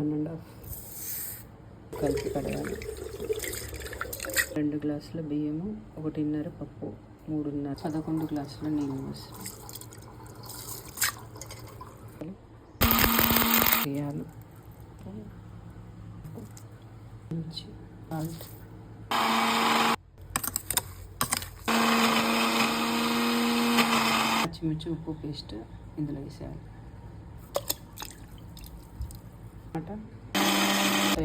1.5 కలిపి కడగాలి. 2 గ్లాసుల బియ్యము, 1.5 పప్పు, 3.5 11 గ్లాసుల నీళ్ళు పోసి వేయాలి. సాల్ట్, పచ్చిమిర్చి, ఉప్పు పేస్ట్ ఇందులో వేసేయాలి.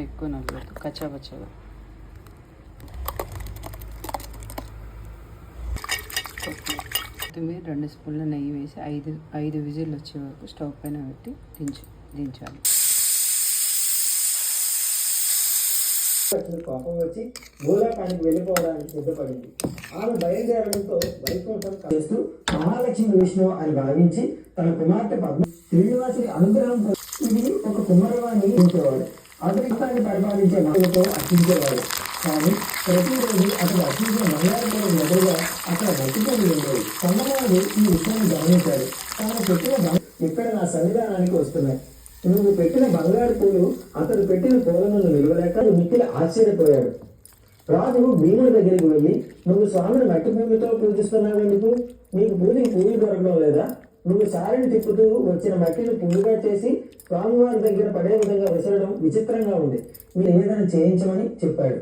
ఎక్కువ నవ్వదు, కచ్చాపచ్చగా. కొత్తిమీర 2 స్పూన్ల నెయ్యి వేసి 5 విజిల్ వచ్చే వరకు స్టవ్ పైన పెట్టి దించాలి. కోపం వచ్చి భూలోకానికి వెళ్ళిపోవడానికి సిద్ధపడింది. ఆమె బయలుదేరడంతో వైకుంఠం చేస్తూ మహాలక్ష్మి విష్ణు అని భావించి తన కుమార్తె పద్మ శ్రీనివాసుని అనుగ్రహం ఇది ఒక కుమ్మరవాణి ఉంచేవాడు. అతని పరిపాలించే మహిళతో అర్చించేవాడు. కానీ ప్రతిరోజు అతను అర్చించిన మంగళాపురం ఎదురుగా అక్కడ బతుకొని ఉండేది. కన్నవాడు ఈ విషయాన్ని గమనించాడు. తాను పెట్టిన ఇక్కడ నా సన్నిధానానికి వస్తున్నాయి. నువ్వు పెట్టిన బంగారు పూలు అతడు పెట్టిన పూలను నిలవలేక మిక్కిలి ఆశ్చర్యపోయాడు. రాజు భీముడి దగ్గరికి వెళ్ళి, నువ్వు స్వామిని మట్టి పూలతో పూజిస్తున్నావు ఎందుకు? నీకు పూజకి పూలు దొరకడం లేదా? నువ్వు సారిని తిప్పుతూ వచ్చిన మట్టిని పువ్వుగా చేసి స్వామివారి దగ్గర పడే విధంగా విసరడం విచిత్రంగా ఉంది. మీరు నివేదన చేయించమని చెప్పాడు.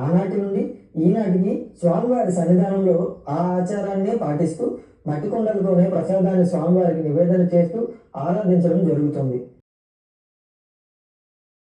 ఆనాటి నుండి ఈనాటికి స్వామివారి సన్నిధానంలో ఆ ఆచారాన్నే పాటిస్తూ మట్టి కొండలతోనే ప్రసాదాన్ని స్వామివారికి నివేదన చేస్తూ ఆరాధించడం జరుగుతుంది.